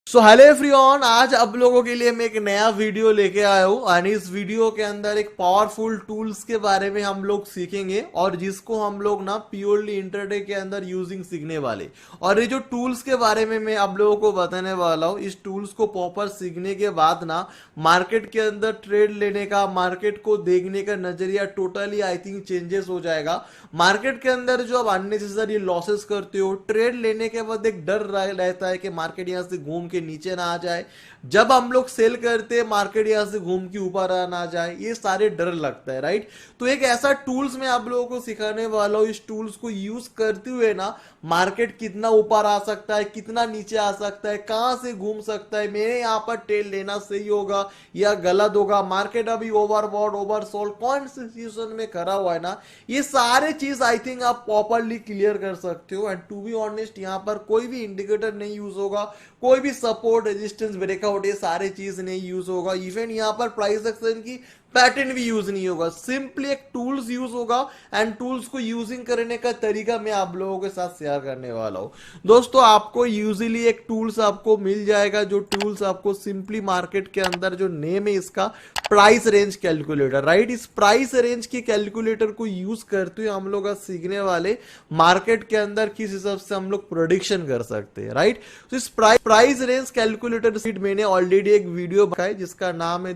So hello everyone, आज आप लोगों के लिए मैं एक नया वीडियो लेके आया हूँ और इस वीडियो के अंदर एक पावरफुल टूल्स के बारे में हम लोग सीखेंगे और जिसको हम लोग ना प्योरली इंटरडे के अंदर यूजिंग सीखने वाले। और ये जो टूल्स के बारे में मैं आप लोगों को बताने वाला हूँ, इस टूल्स को प्रॉपर सीखने के बाद ना मार्केट के अंदर ट्रेड लेने का, मार्केट को देखने का नजरिया टोटली आई थिंक चेंजेस हो जाएगा। मार्केट के अंदर जो आप अननेसेसरी लॉसेस करते हो, ट्रेड लेने के बाद एक डर रहता है कि मार्केट यहाँ से घूम के नीचे ना आ जाए, जब हम लोग सेल करते हैं मार्केट यहां से घूम के ऊपर ना जाए, ये सारे डर लगता है, राइट। तो एक ऐसा टूल्स मैं आप लोगों को सिखाने वाला हूं, इस टूल्स को यूज करते हुए ना मार्केट कितना ऊपर आ सकता है, कितना नीचे आ सकता है, कहां से घूम सकता है, मेरे यहां पर ट्रेड लेना सही होगा या गलत होगा, मार्केट अभी ओवरबॉट ओवरसोल्ड कौन सी सिचुएशन में खड़ा हुआ है ना, ये सारे चीज आई थिंक आप प्रॉपरली क्लियर कर सकते हो। एंड टू बी ऑनेस्ट, यहां पर कोई भी इंडिकेटर नहीं यूज होगा, कोई भी सपोर्ट रेजिस्टेंस ब्रेकआउट ये सारे चीज नहीं यूज होगा, इवन यहां पर प्राइस एक्शन की पैटर्न भी यूज नहीं होगा, सिंपली एक टूल्स यूज होगा। एंड टूल्स को यूजिंग करने का तरीका मैं आप लोगों के साथ शेयर करने वाला हूं। दोस्तों, आपको यूजुअली एक टूल्स आपको मिल जाएगा, जो टूल्स आपको सिंपली मार्केट के अंदर जो नेम है इसका प्राइस रेंज कैलकुलेटर, राइट। इस प्राइस रेंज की कैलकुलेटर को यूज करते हुए हम लोग सीखने वाले मार्केट के अंदर किस हिसाब से हम लोग प्रोडिक्शन कर सकते हैं, राइट। तो इस प्राइस रेंज कैलकुलेटर सीट मैंने ऑलरेडी एक वीडियो बनाया जिसका नाम है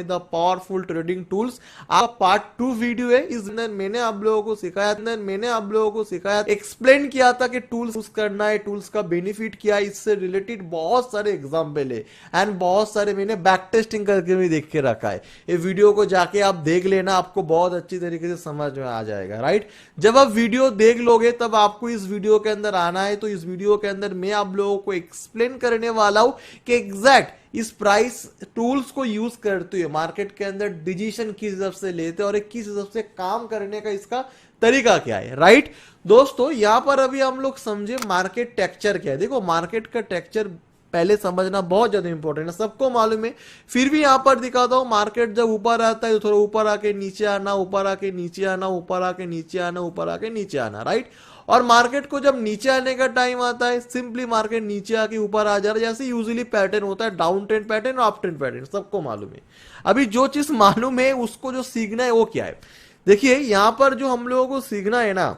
द पावरफुल ट्रेडिंग टूल्स। आप पार्ट 2 वीडियो है, इस अंदर मैंने आप लोगों को सिखाया एक्सप्लेन किया था कि टूल्स यूज करना है, टूल्स का बेनिफिट क्या है, इससे रिलेटेड बहुत सारे एग्जाम्पल है एंड बहुत सारे मैंने बैक टेस्टिंग करके भी देख के रखा है। ये वीडियो को जाके आप देख लेना, आपको बहुत अच्छी तरीके से समझ में आ जाएगा, राइट। जब आप वीडियो देख लोगे तब आपको इस वीडियो के अंदर आना है। तो इस वीडियो के अंदर मैं आप लोगों को एक्सप्लेन करने वाला हूं कि एग्जैक्ट इस प्राइस टूल्स को यूज करते हुए मार्केट के अंदर डिसीजन किस हिसाब से लेते हैं और किस हिसाब से काम करने का इसका तरीका क्या है, राइट। दोस्तों, यहां पर अभी हम लोग समझे मार्केट टेक्सचर क्या है। देखो, मार्केट का टेक्सचर पहले समझना बहुत ज्यादा इंपॉर्टेंट है, सबको मालूम है, फिर भी यहां पर दिखाता हूं। मार्केट जब ऊपर आता है तो थोड़ा ऊपर आके नीचे आना, ऊपर आके नीचे आना, ऊपर आके नीचे आना, ऊपर आके नीचे आना, राइट। और मार्केट को जब नीचे आने का टाइम आता है, सिंपली मार्केट नीचे आके ऊपर आ जा रहा है, जैसे यूजुअली पैटर्न होता है डाउन ट्रेंड पैटर्न और अप ट्रेंड पैटर्न, सबको मालूम है। अभी जो चीज मालूम है उसको जो सीखना है वो क्या है, देखिए यहां पर जो हम लोगों को सीखना है ना,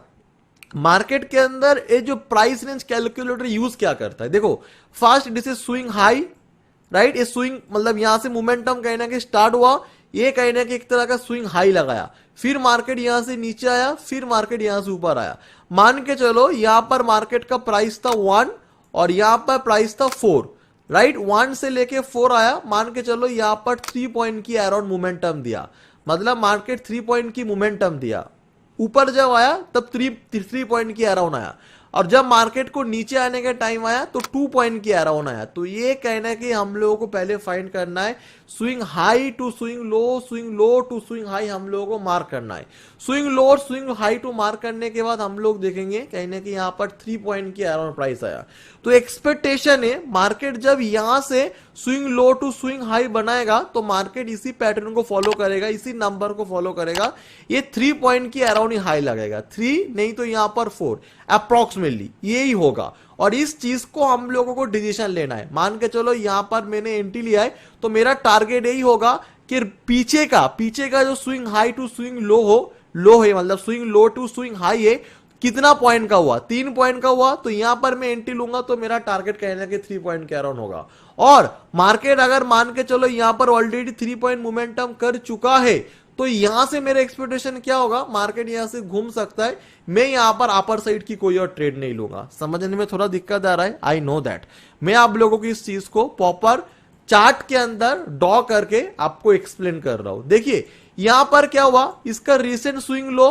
मार्केट के अंदर ये जो प्राइस रेंज कैलकुलेटर यूज क्या करता है। देखो, first this is swing high, right. ये स्विंग मतलब यहां से मोमेंटम कहना कि स्टार्ट हुआ, ये कहना कि एक तरह का स्विंग हाई लगाया, फिर मार्केट यहां से नीचे आया, फिर मार्केट यहां से ऊपर आया। मान के चलो यहां पर मार्केट का प्राइस था 1 और यहां पर प्राइस था 4, राइट। 1 से लेके 4 आया, मान के चलो यहां पर 3 पॉइंट की अराउंड मोमेंटम दिया, मतलब मार्केट 3 पॉइंट की मोमेंटम दिया। ऊपर जब आया तब 3 पॉइंट की अराउंड आया, और जब मार्केट को नीचे आने का टाइम आया तो 2 पॉइंट की अराउंड आया। तो ये कहना है कि हम लोगों को पहले फाइंड करना है swing high to swing low to swing high, हम लोगों को मार्क करना है। स्विंग हाई टू मार्क करने के बाद हम लोग देखेंगे कहने कि यहां पर 3 पॉइंट की अराउंड प्राइस आया। तो एक्सपेक्टेशन है मार्केट जब यहां से swing low to swing high बनाएगा तो मार्केट इसी पैटर्न को फॉलो करेगा, इसी नंबर को फॉलो करेगा, ये 3 पॉइंट की अराउंड ही हाई लगेगा, 3 नहीं तो यहां पर 4 अप्रोक्सीमेटली यही होगा। और इस चीज को हम लोगों को डिसीजन लेना है। मान के चलो यहां पर मैंने एंट्री लिया है तो मेरा टारगेट यही होगा कि पीछे का जो swing high to swing low है मतलब swing low to swing high है, कितना पॉइंट का हुआ, 3 पॉइंट का हुआ, तो यहां पर मैं एंट्री लूंगा तो मेरा टारगेट कहना कि 3 पॉइंट के अराउंड होगा। और मार्केट अगर मान के चलो यहां पर ऑलरेडी 3 पॉइंट मोमेंटम कर चुका है तो यहां से मेरा एक्सपेक्टेशन क्या होगा, मार्केट यहां से घूम सकता है, मैं यहां पर अपर साइड की कोई और ट्रेड नहीं लूंगा। समझने में थोड़ा दिक्कत आ रहा है, आई नो दैट। मैं आप लोगों की इस चीज को प्रॉपर चार्ट के अंदर ड्रॉ करके आपको एक्सप्लेन कर रहा हूं। देखिए यहां पर क्या हुआ, इसका recent swing low,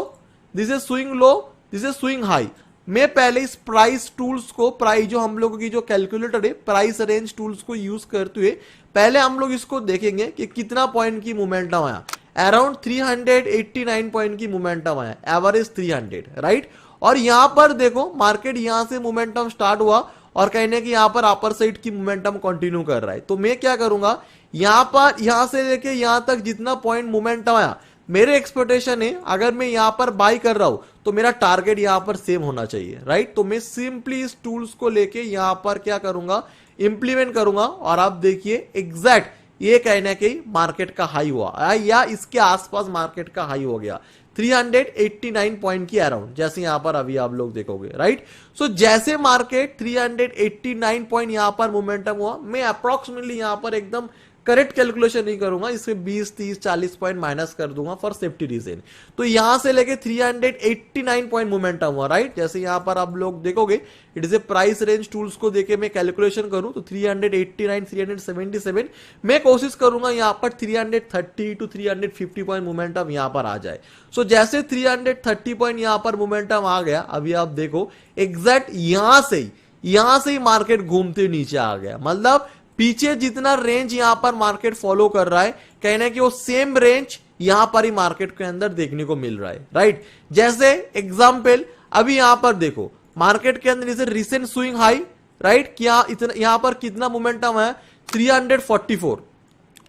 this is swing low, this is swing high. मैं पहले इस प्राइस टूल्स को, प्राइस जो हम लोगों की जो कैलकुलेटर है प्राइस रेंज टूल्स को यूज करते हुए पहले हम लोग इसको देखेंगे कि कितना पॉइंट की मोमेंटम आया। अराउंड 389 पॉइंट की मोमेंटम आया, एवरेज 300, राइट। और यहां पर देखो मार्केट यहां से मोमेंटम स्टार्ट हुआ और कहने की यहां पर अपर साइड की मोमेंटम कंटिन्यू कर रहा है। तो मैं क्या करूंगा, यहां से लेके यहां तक जितना पॉइंट मोमेंटम आया, मेरे एक्सपेक्टेशन है अगर मैं यहां पर बाई कर रहा हूं तो मेरा टारगेट यहां पर सेम होना चाहिए, राइट। तो मैं सिंपली इस टूल्स को लेके यहां पर क्या करूंगा, इंप्लीमेंट करूंगा, और आप देखिए एग्जैक्ट ये कहने के मार्केट का हाई हुआ या इसके आसपास मार्केट का हाई हो गया 389 पॉइंट की अराउंड, जैसे यहां पर अभी आप लोग देखोगे, राइट। सो जैसे मार्केट 389 पॉइंट यहां पर मोमेंटम हुआ, मैं अप्रोक्सीमेटली यहां पर एकदम करेक्ट कैलकुलेशन नहीं करूंगा, इसमें 20 30 40 पॉइंट माइनस कर दूंगा फॉर सेफ्टी रीजन। तो यहां से लेके 389 पॉइंट मोमेंटम हुआ, राइट। जैसे यहां पर आप लोग देखोगे it is a price range tools को देके मैं कैलकुलेशन करूं तो 389 377 मैं कोशिश करूंगा यहां पर 330 टू 350 पॉइंट मोमेंटम यहां पर आ जाए। सो जैसे 330 पॉइंट यहां पर मोमेंटम आ गया, अभी आप देखो एग्जैक्ट यहां से ही मार्केट घूमते नीचे आ गया, मतलब पीछे जितना रेंज यहां पर मार्केट फॉलो कर रहा है, कहना कि वो सेम रेंज यहां पर ही मार्केट के अंदर देखने को मिल रहा है, राइट। जैसे एग्जांपल अभी यहां पर देखो मार्केट के अंदर इसे रिसेंट स्विंग हाई, राइट, क्या इतना यहां पर कितना मोमेंटम है 344।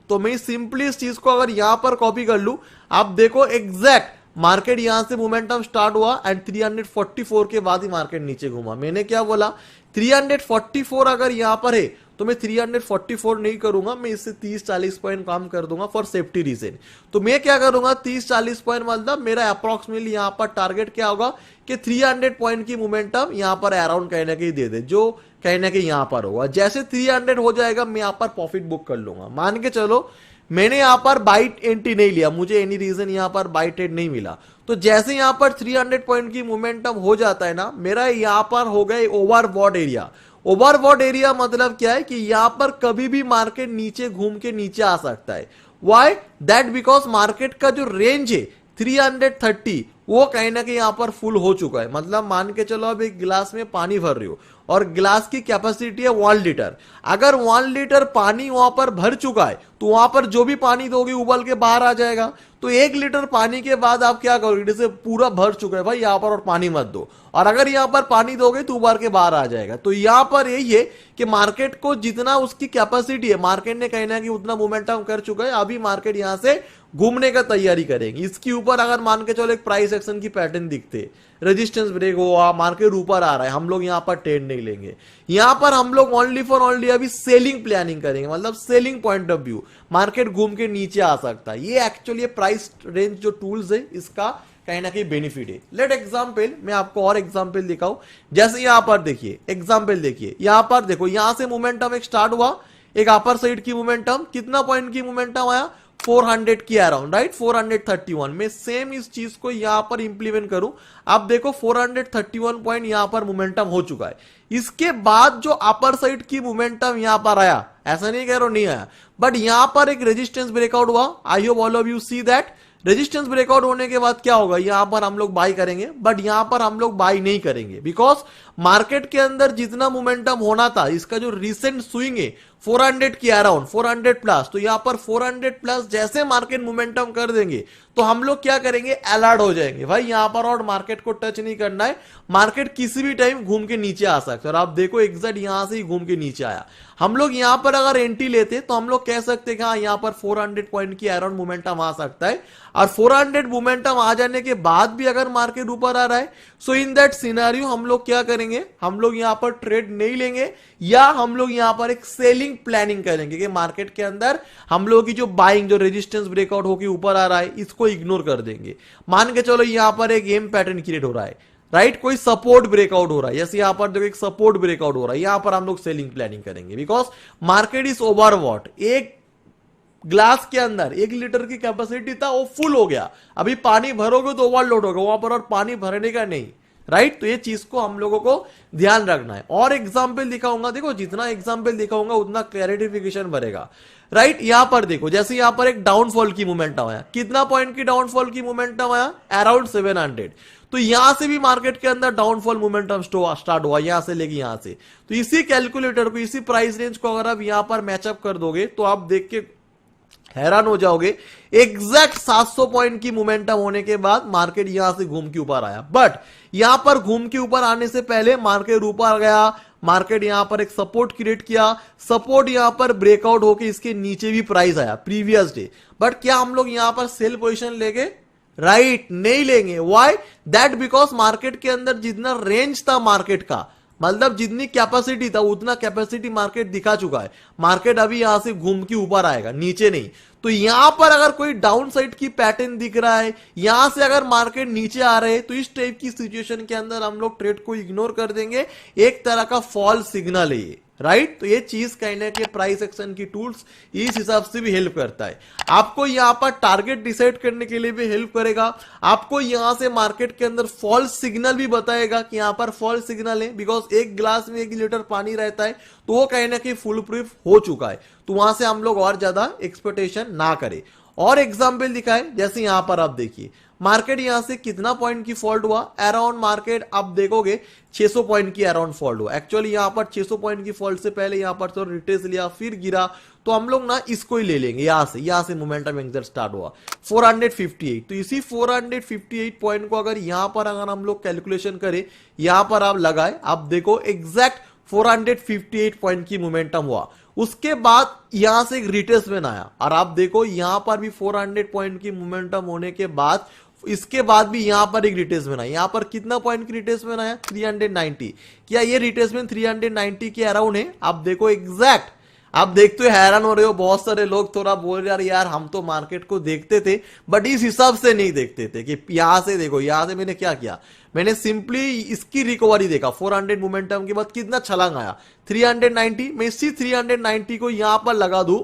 तो मैं सिंपली इस चीज को अगर यहां पर कॉपी कर लू, आप देखो एग्जैक्ट मार्केट यहां से मोमेंटम स्टार्ट हुआ एंड 344 के बाद ही मार्केट नीचे घूमा। मैंने क्या बोला, 344 अगर यहां पर है तो मैं 344 नहीं करूंगा, मैं इससे 30-40 पॉइंट काम कर दूंगा फॉर सेफ्टी रीजन। तो मैं क्या करूंगा 30-40 पॉइंट, मतलब मेरा अप्रोक्सीमेटली यहां पर टारगेट क्या होगा कि 300 पॉइंट की मोमेंटम यहां पर अराउंड कहने के दे दे, जो कहने के यहां पर होगा। जैसे 300 हो जाएगा मैं यहां पर प्रॉफिट बुक कर लूंगा। मान के चलो मैंने यहां पर बाइट एंट्री नहीं लिया, मुझे एनी रीजन यहां पर बाइट ट्रेड नहीं मिला, तो जैसे यहां पर 300 पॉइंट की मोमेंटम हो जाता है ना, मेरा यहां पर हो गया ओवरबॉट एरिया। ओवरबॉट एरिया मतलब क्या है कि यहां पर कभी भी मार्केट नीचे घूम के नीचे आ सकता है। व्हाई दैट, बिकॉज मार्केट का जो रेंज है 330 वो कहीं ना कहीं यहां पर फुल हो चुका है। मतलब मान के चलो अब एक गिलास में पानी भर रही हो और गिलास की कैपेसिटी है 1 लीटर, अगर 1 लीटर पानी वहां पर भर चुका है तो वहां पर जो भी पानी दोगे उबल के बाहर आ जाएगा। तो 1 लीटर पानी के बाद आप क्या करोगे, जैसे पूरा भर चुका है भाई यहां पर और पानी मत दो, और अगर यहां पर पानी दोगे तो उबाल के बाहर आ जाएगा। तो यहां पर यही है कि मार्केट को जितना उसकी कैपेसिटी है, मार्केट ने कहना कि उतना मोमेंटम कर चुका है, अभी मार्केट यहां से घूमने का तैयारी करेंगे। इसके ऊपर अगर मान के चलो एक प्राइस एक्शन की पैटर्न दिखते, रेजिस्टेंस ब्रेक हुआ, मार्केट ऊपर आ रहा है, हम लोग यहां पर ट्रेड नहीं लेंगे, यहां पर हम लोग ओनली फॉर ओनली अभी सेलिंग प्लानिंग करेंगे, मतलब selling point of view, market घूम के नीचे आ सकता है। ये एक्चुअली प्राइस रेंज जो टूल्स है इसका कहीं ना कहीं बेनिफिट है। लेट एग्जांपल, मैं आपको और एग्जांपल दिखाऊं। जैसे यहां पर देखिए एग्जांपल, देखिए यहां पर देखो यहां से मोमेंटम एक स्टार्ट हुआ, एक अपर साइड की मोमेंटम, कितना पॉइंट की मोमेंटम आया 400 की अराउंड, राइट, 431 में सेम इस चीज को यहां पर इंप्लीमेंट करूं, आप देखो 431 पॉइंट यहां पर मोमेंटम हो चुका है। इसके बाद जो अपर साइड की मोमेंटम यहां पर आया, ऐसा नहीं कह रहा नहीं आया, बट यहां पर एक रेजिस्टेंस ब्रेकआउट हुआ। I hope all of you see that. Resistance breakout होने के बाद क्या होगा, यहां पर हम लोग बाई करेंगे, बट यहां पर हम लोग बाई नहीं करेंगे, बिकॉज मार्केट के अंदर जितना मोमेंटम होना था, इसका जो रिसेंट स्विंग है 400 की अराउंड, 400 प्लस, तो यहां पर 400 प्लस जैसे मार्केट मोमेंटम कर देंगे तो हम लोग क्या करेंगे, अलर्ट हो जाएंगे भाई यहां पर और मार्केट को टच नहीं करना है, मार्केट किसी भी टाइम घूम के नीचे आ सकता है। और आप देखो एग्जैक्ट यहां से ही घूम के नीचे आया। हम लोग यहां पर अगर एंट्री लेते तो हम लोग कह सकते हैं कि हाँ यहां पर 400 पॉइंट की अराउंड मोमेंटम आ सकता है, और 400 मोमेंटम आ जाने के बाद भी अगर मार्केट ऊपर आ रहा है, सो इन दैट सिनेरियो हम लोग क्या करेंगे, हम लोग यहां पर ट्रेड नहीं लेंगे, या हम लोग यहां पर एक सेलिंग प्लानिंग करेंगे कि मार्केट के अंदर हम लोग की जो बाइंग, जो रेजिस्टेंस ब्रेकआउट होकर ऊपर आ रहा है, इसको इग्नोर कर देंगे। मान के चलो यहां पर एक एम पैटर्न क्रिएट हो रहा है, राइट, कोई सपोर्ट ब्रेकआउट हो रहा है, जैसे यहां पर देखो एक सपोर्ट ब्रेकआउट हो रहा है, यहां पर हम लोग सेलिंग प्लानिंग करेंगे, बिकॉज मार्केट इज ओवरबॉट। एक ग्लास के अंदर 1 लीटर की कैपेसिटी था, वो फुल हो गया, अभी पानी भरोगे तो ओवरलोड होगा वहां पर, और पानी भरने का नहीं, राइट। तो ये चीज को हम लोगों को ध्यान रखना है। और एग्जाम्पल दिखाऊंगा, देखो जितना एग्जाम्पल दिखाऊंगा उतना क्लैरिफिकेशन बढ़ेगा, राइट। यहां पर देखो जैसे यहां पर एक डाउनफॉल की मोमेंटम आया, कितना पॉइंट की डाउनफॉल की मोमेंटम आया, अराउंड 700। तो यहां से भी मार्केट के अंदर डाउनफॉल मोमेंटम स्टार्ट हुआ, यहां से लेके यहां से। तो इसी कैलकुलेटर को, इसी प्राइस रेंज को अगर आप यहां पर मैचअप कर दोगे तो आप देख के हैरान हो जाओगे, एग्जैक्ट 700 पॉइंट की मोमेंटम होने के बाद मार्केट यहां से घूम के ऊपर आया। बट यहां पर घूम के ऊपर आने से पहले मार्केट ऊपर गया, मार्केट यहां पर एक सपोर्ट क्रिएट किया, सपोर्ट यहां पर ब्रेकआउट होके इसके नीचे भी प्राइस आया प्रीवियस डे, बट क्या हम लोग यहां पर सेल पोजीशन लेके राइट नहीं लेंगे। Why that? बिकॉज मार्केट के अंदर जितना रेंज था मार्केट का, मतलब जितनी कैपेसिटी था उतना कैपेसिटी मार्केट दिखा चुका है। मार्केट अभी यहां से घूम के ऊपर आएगा, नीचे नहीं। तो यहां पर अगर कोई डाउन साइड की पैटर्न दिख रहा है, यहां से अगर मार्केट नीचे आ रहे हैं, तो इस टाइप की सिचुएशन के अंदर हम लोग ट्रेड को इग्नोर कर देंगे। एक तरह का फॉल सिग्नल है ये, राइट। तो ये चीज कहने के प्राइस एक्शन की टूल्स इस हिसाब से भी हेल्प करता है। आपको यहां पर टारगेट डिसाइड करने के लिए भी हेल्प करेगा। आपको यहां से मार्केट के अंदर फॉल्स सिग्नल भी बताएगा कि यहां पर फॉल्स सिग्नल है, बिकॉज एक ग्लास में 1 लीटर पानी रहता है, तो वो कहने की फुल प्रूफ हो चुका है। तो वहां से हम लोग और ज्यादा एक्सपेक्टेशन ना करें। और एग्जाम्पल दिखाए, जैसे यहां पर आप देखिए मार्केट यहां से कितना पॉइंट की फॉल्ट हुआ, अराउंड मार्केट आप देखोगे 600 पॉइंट की अराउंड फॉल्ट हुआ। एक्चुअली यहां पर 600 पॉइंट की फॉल्ट से पहले यहां पर तो रिट्रेस लिया, फिर गिरा। तो हम लोग ना इसको ही ले लेंगे, यहां से मोमेंटम एग्जिट स्टार्ट हुआ 458। तो इसी 458 पॉइंट को अगर यहां पर अगर हम लोग कैलकुलेशन करें, यहां पर आप लगाए, आप देखो एग्जैक्ट 458 पॉइंट की मोमेंटम हुआ। उसके बाद यहां से एक रिट्रेसमेंट आया, और आप देखो यहां पर भी 400 पॉइंट की मोमेंटम होने के बाद, इसके बाद भी यहां पर एक रिट्रेसमेंट आया। यहां पर कितना पॉइंट की रिट्रेसमेंट आया? 390। क्या ये रिट्रेसमेंट 390 के अराउंड है? आप देखो एग्जैक्ट, आप देखते हो हैरान हो रहे हो। बहुत सारे लोग थोड़ा बोल रहे यार हम तो मार्केट को देखते थे बट इस हिसाब से नहीं देखते थे कि यहां से देखो, यहां से मैंने क्या किया, मैंने सिंपली इसकी रिकवरी देखा। 400 मोमेंटम के बाद कितना छलांग आया 390। मैं इसी 390 को यहां पर लगा दूं,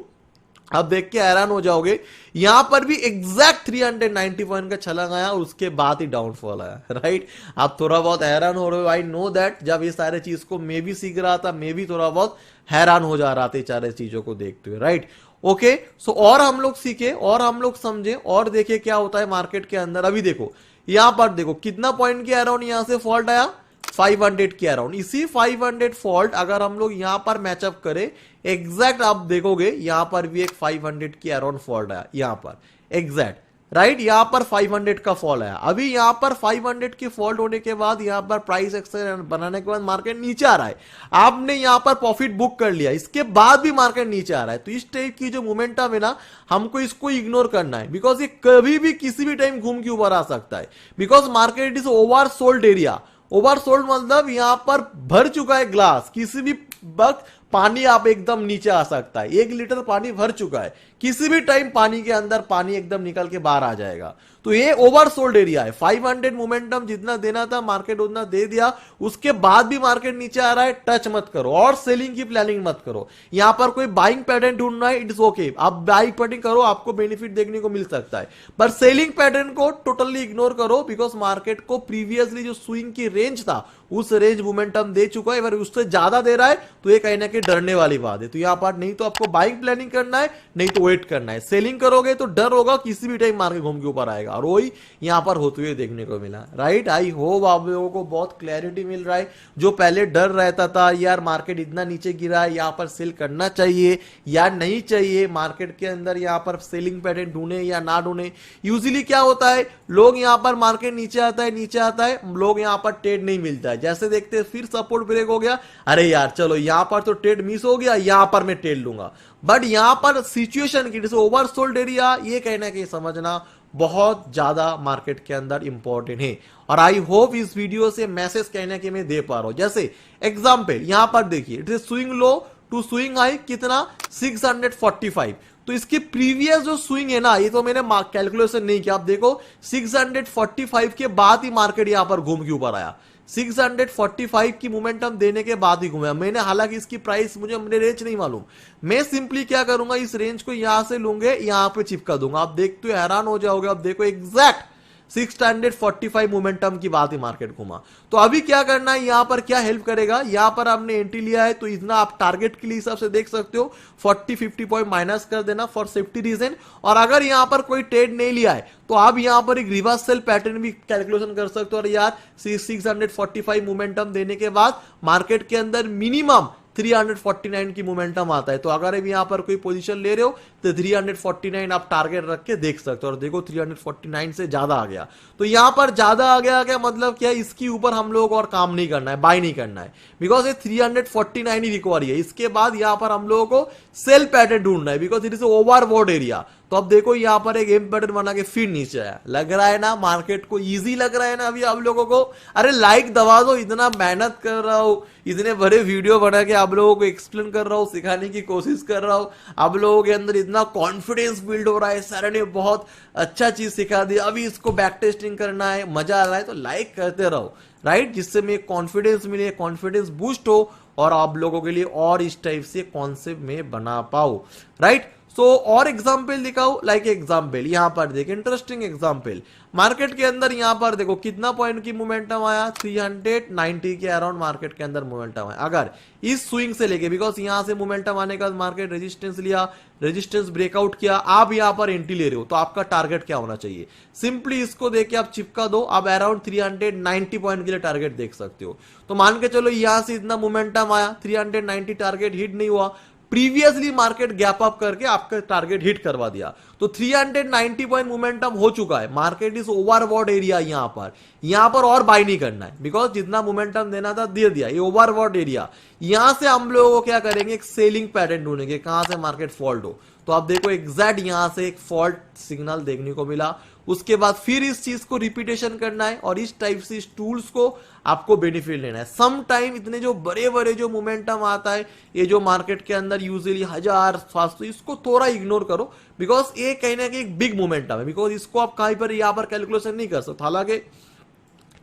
आप देख के हैरान हो जाओगे, यहां पर भी एग्जैक्ट 390 पॉइंट का छलांग आया, और उसके बाद ही डाउनफॉल आया, राइट। आप थोड़ा बहुत हैरान हो रहे हो, आई नो दैट। जब ये सारे चीज को मैं भी सीख रहा था, मैं भी थोड़ा बहुत हैरान हो जा रहा था सारे चीजों को देखते हुए, राइट। ओके, सो और हम लोग सीखे और हम लोग समझे और देखे क्या होता है मार्केट के अंदर। अभी देखो यहां पर देखो कितना पॉइंट के अराउंड यहां से फॉल्ट आया, 500 के अराउंड। इसी 500 फॉल्ट अगर हम लोग यहां पर मैचअप करें, एग्जैक्ट आप देखोगे यहां पर भी एक 500 के अराउंड फॉल्ट आया, यहां पर एग्जैक्ट, राइट। यहां पर 500 का फॉल आया। अभी यहां पर 500 की फॉल्ट होने के बाद यहां पर प्राइस एक्शन बनाने के बाद मार्केट नीचे आ रहा है, आपने यहां पर प्रॉफिट बुक कर लिया, इसके बाद भी मार्केट नीचे आ रहा है। तो इस टाइप की जो मोमेंटम है ना, हमको इसको इग्नोर करना है, बिकॉज ये कभी भी किसी भी टाइम घूम के ऊपर आ सकता है। Because market is over sold area. Over sold मतलब यहां पर भर चुका है ग्लास, किसी भी वक्त पानी आप एकदम नीचे आ सकता है। 1 लीटर पानी भर चुका है, किसी भी टाइम पानी के अंदर पानी एकदम निकल के बाहर आ जाएगा। तो ये ओवर सोल्ड एरिया है। 500 मोमेंटम जितना देना था मार्केट उतना दे दिया, उसके बाद भी मार्केट नीचे आ रहा है, टच मत करो और सेलिंग की प्लानिंग मत करो। यहां पर कोई बाइंग पैटर्न ढूंढना है, इट्स ओके, आप बाइंग पैटर्न करो, आपको बेनिफिट देखने को मिल सकता है। पर सेलिंग पैटर्न को टोटली इग्नोर करो, बिकॉज मार्केट को प्रीवियसली जो स्विंग की रेंज था उस रेंज मोमेंटम दे चुका है। अगर उससे ज्यादा दे रहा है तो ये कहीं ना कहीं डरने वाली बात है। तो यहां पर नहीं तो आपको बाइंग प्लानिंग करना है, नहीं तो वेट करना है। सेलिंग करोगे तो डर होगा किसी भी टाइम मार्केट घूम के ऊपर आएगा, और वही यहां पर होते हुए देखने को मिला, राइट। आई होप आप लोगों को बहुत क्लैरिटी मिल रहा है। जो पहले डर रहता था यार मार्केट इतना नीचे गिरा है, यहां पर सेल करना चाहिए या नहीं चाहिए, मार्केट के अंदर यहां पर सेलिंग पैटर्न ढूंढे या ना ढूंढे। यूजुअली क्या होता है, लोग यहां पर मार्केट नीचे आता है, लोग यहां पर ट्रेड नहीं मिलता है। जैसे देखते हैं फिर सपोर्ट ब्रेक हो गया, अरे यार चलो यहां पर तो ट्रेड मिस हो गया, यहां पर मैं ट्रेड लूंगा। बट यहां पर सिचुएशन की जैसे ओवरसोल्ड एरिया, ये कहना कि समझना बहुत ज्यादा मार्केट के अंदर इंपॉर्टेंट है। और आई होप इस वीडियो से मैसेज कहने के मैं दे पा रहा हूं। जैसे एग्जांपल यहां पर देखिए, it is swing low to swing high कितना 645। तो इसकी प्रीवियस जो स्विंग है ना, ये तो मैंने कैलकुलेशन नहीं किया, आप देखो 645 के बाद ही मार्केट यहां पर घूम के ऊपर आया। 645 की मोमेंटम देने के बाद ही घूमा। मैंने हालांकि इसकी प्राइस मुझे रेंज नहीं मालूम, मैं सिंपली क्या करूंगा, इस रेंज को यहां से लूंगे, यहां पे चिपका दूंगा। आप देखते हो हैरान हो जाओगे, आप देखो एग्जैक्ट 645 मोमेंटम की बात ही मार्केट घुमा। तो अभी क्या करना है, यहां पर क्या हेल्प करेगा, यहां पर आपने एंट्री लिया है तो इतना आप टारगेट के लिए हिसाब से देख सकते हो, 40-50 पॉइंट माइनस कर देना फॉर सेफ्टी रीजन। और अगर यहां पर कोई ट्रेड नहीं लिया है तो आप यहां पर एक रिवर्स सेल पैटर्न भी कैलकुलेशन कर सकते हो। और यार 645 मोमेंटम देने के बाद मार्केट के अंदर मिनिमम 349 की मोमेंटम आता है। तो अगर अभी यहां पर कोई पोजीशन ले रहे हो 349 आप टारगेट रख के देख सकते हो, और देखो 349 से ज्यादा आ गया। तो यहां पर ज्यादा आ गया क्या मतलब क्या है, इसके ऊपर हम लोग और काम नहीं करना है, बाय नहीं करना है, बिकॉज ये 349 ही रिकवरी है। इसके बाद यहां पर हम लोगों को सेल पैटर्न ढूंढना है, because it is overbought area. तो अब देखो यहां पर एक एम पैटर्न बना के फिर नीचे आया। लग रहा है ना मार्केट को इजी लग रहा है ना अभी आप लोगों को? अरे लाइक दबा दो, इतना मेहनत कर रहा हूं, इतने बड़े वीडियो बना के आप लोगों को एक्सप्लेन कर रहा हूं, सिखाने की कोशिश कर रहा हूं, आप लोगों के अंदर इतना कॉन्फिडेंस बिल्ड हो रहा है, सर ने बहुत अच्छा चीज सिखा दी, अभी इसको बैक टेस्टिंग करना है, मजा आ रहा है, तो लाइक करते रहो, राइट, जिससे मैं कॉन्फिडेंस मिले, कॉन्फिडेंस बूस्ट हो और आप लोगों के लिए और इस टाइप से कॉन्सेप्ट में बना पाओ, राइट। सो और एग्जाम्पल दिखाओ, लाइक एग्जाम्पल यहां पर देखो, इंटरेस्टिंग एग्जाम्पल, मार्केट के अंदर यहां पर देखो कितना पॉइंट की मोमेंटम आया, 390 के अराउंड मार्केट के अंदर मोमेंटम आया। अगर इस स्विंग से लेके, बिकॉज यहां से मोमेंटम आने का मार्केट रेजिस्टेंस लिया, रेजिस्टेंस ब्रेकआउट किया, आप यहां पर एंट्री ले रहे हो, तो आपका टारगेट क्या होना चाहिए? सिंपली इसको देख के आप चिपका दो, आप अराउंड 390 पॉइंट के लिए टारगेट देख सकते हो। तो मान के चलो यहां से इतना मोमेंटम आया, 390 टारगेट हिट नहीं हुआ, प्रीवियसली मार्केट गैप अप करके आपका टारगेट हिट करवा दिया, तो 390 पॉइंट मोमेंटम हो चुका है, मार्केट इज ओवरबॉट एरिया। यहां पर और बाय नहीं करना है, बिकॉज जितना मोमेंटम देना था दे दिया, ये ओवरबॉट एरिया। यहां से हम लोगों को क्या करेंगे, एक सेलिंग पैटर्न ढूंढेंगे, कहां से मार्केट फॉल्ट हो। तो आप देखो एग्जैक्ट यहां से एक फॉल्ट सिग्नल देखने को मिला, उसके बाद फिर इस चीज को रिपीटेशन करना है और इस टाइप से इस टूल्स को आपको बेनिफिट लेना है। सम टाइम इतने जो बड़े बड़े जो मोमेंटम आता है, ये जो मार्केट के अंदर यूजुअली 1000-700, इसको थोड़ा इग्नोर करो, बिकॉज ये कहीं ना कहीं एक बिग मोमेंटम है, बिकॉज इसको आप कहीं पर यहां पर कैलकुलेशन नहीं कर सकते। हालांकि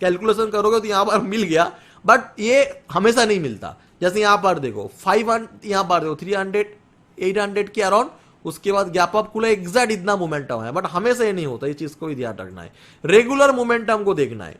कैलकुलेशन करोगे तो यहां पर मिल गया, बट ये हमेशा नहीं मिलता। जैसे यहां पर देखो 500, यहां पर देखो 300 800 के अराउंड, उसके बाद गैप अप खुला, एग्जैक्ट इतना मोमेंटम है, बट हमेशा ये नहीं होता, ये चीज को भी ध्यान रखना है। रेगुलर मोमेंटम को देखना है,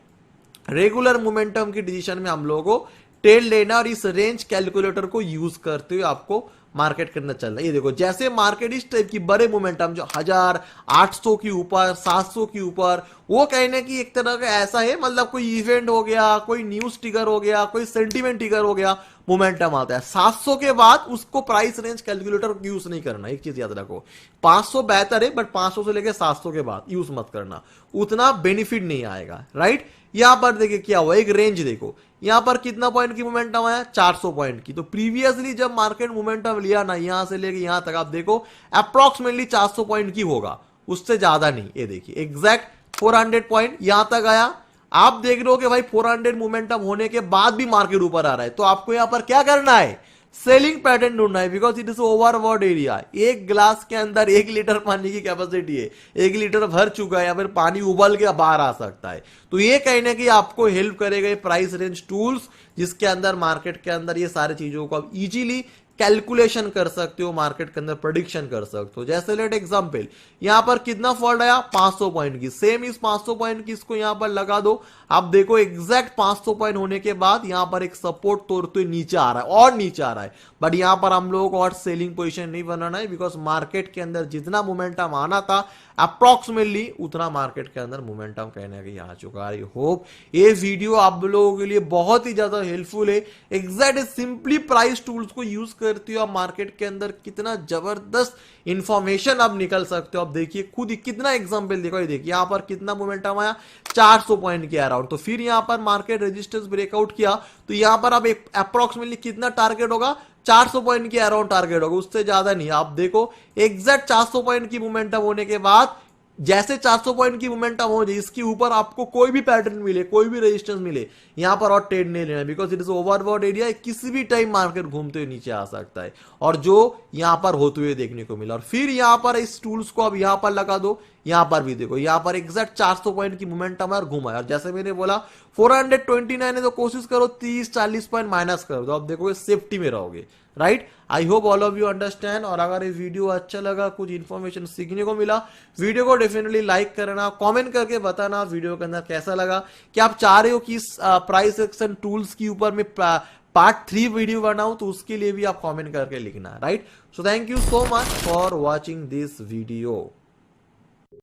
रेगुलर मोमेंटम की डिसीजन में हम लोगों को टेल लेना और इस रेंज कैलकुलेटर को यूज करते हुए आपको मार्केट करना चलना है। ये देखो जैसे मार्केट इस टाइप की बड़े मोमेंटम जो 1800 के ऊपर, 700 के ऊपर, वो कहने की एक तरह का ऐसा है, मतलब कोई इवेंट हो गया, कोई न्यूज ट्रिगर हो गया, कोई सेंटीमेंट ट्रिगर हो गया, मोमेंटम आता है। 700 के बाद उसको प्राइस रेंज कैलकुलेटर यूज नहीं करना, एक चीज याद रखो, 500 बेहतर है, बट 500 से लेकर 700 के बाद यूज मत करना, उतना बेनिफिट नहीं आएगा, राइट। यहां पर देखिए क्या हुआ, एक रेंज देखो, यहां पर कितना पॉइंट की मोमेंटम आया, 400 पॉइंट की। तो प्रीवियसली जब मार्केट मोमेंटम लिया ना, यहां से लेके यहां तक आप देखो अप्रोक्सीमेटली 400 पॉइंट की होगा, उससे ज्यादा नहीं। ये देखिए एग्जैक्ट 400 पॉइंट यहां तक आया। आप देख रहे हो कि भाई 400 मोमेंटम होने के बाद भी मार्केट ऊपर आ रहा है, तो आपको यहां पर क्या करना है, सेलिंग पैटर्न ढूंढना है, because it is overbought area. एक ग्लास के अंदर 1 लीटर पानी की कैपेसिटी है, 1 लीटर भर चुका है या फिर पानी उबल के बाहर आ सकता है। तो ये कहने की आपको हेल्प करेगा प्राइस रेंज टूल्स, जिसके अंदर मार्केट के अंदर ये सारी चीजों को आप इजीली कैलकुलेशन कर सकते हो, मार्केट के अंदर प्रेडिक्शन कर सकते हो। जैसे लेट एग्जांपल, यहां पर कितना फॉल्ट आया, 500 पॉइंट की, सेम इस 500 पॉइंट की इसको यहां पर लगा दो। आप देखो एग्जैक्ट 500 पॉइंट होने के बाद यहां पर एक सपोर्ट तोड़ते हुए नीचे आ रहा है और नीचे आ रहा है, बट यहां पर हम लोगों को और सेलिंग पोजीशन नहीं बनाना है, बिकॉज मार्केट के अंदर जितना मोमेंटम आना था अप्रोक्सीमेटली उतना मार्केट के अंदर मोमेंटम कहने के आ चुका है। आई होप ये वीडियो आप लोगों के लिए बहुत ही ज्यादा हेल्पफुल है। एग्जैक्ट सिंपली प्राइस टूल्स को यूज करते हो आप मार्केट के अंदर कितना जबरदस्त इंफॉर्मेशन आप निकल सकते हो। आप देखिए खुद ही कितना एग्जांपल देखो, ये देखिए यहां पर कितना मोमेंटम आया, 400 पॉइंट के अराउंड। तो फिर यहां पर मार्केट रेजिस्टेंस ब्रेकआउट किया, तो यहां पर अब अप्रोक्सीमेटली कितना टारगेट होगा, 400 पॉइंट के अराउंड टारगेट होगा, उससे ज्यादा नहीं। आप देखो एग्जैक्ट 400 पॉइंट की मोमेंटम होने के बाद जैसे 400 पॉइंट की मोमेंटम हो जाए, इसके ऊपर आपको कोई भी पैटर्न मिले, कोई भी रेजिस्टेंस मिले, यहां पर और ट्रेड नहीं लेना, because it is overbought area, किसी भी टाइम मार्केट घूमते हुए नीचे आ सकता है, और जो यहां पर होते हुए देखने को मिला। और फिर यहां पर इस टूल्स को अब यहां पर लगा दो, यहां पर भी देखो यहां पर एग्जैक्ट 400 पॉइंट की मोमेंटम है और घुमा है। और जैसे मैंने बोला 429 है, तो कोशिश करो 30-40 पॉइंट माइनस कर दो, अब देखो सेफ्टी में रहोगे, right. I hope all of you understand. और अगर ये वीडियो अच्छा लगा, कुछ इंफॉर्मेशन सीखने को मिला, वीडियो को डेफिनेटली लाइक करना, कमेंट करके बताना वीडियो के अंदर कैसा लगा, कि आप चाह रहे हो कि इस प्राइस एक्शन टूल्स के ऊपर में पार्ट 3 वीडियो बनाऊं, तो उसके लिए भी आप कमेंट करके लिखना, right. So thank you so much for watching this video.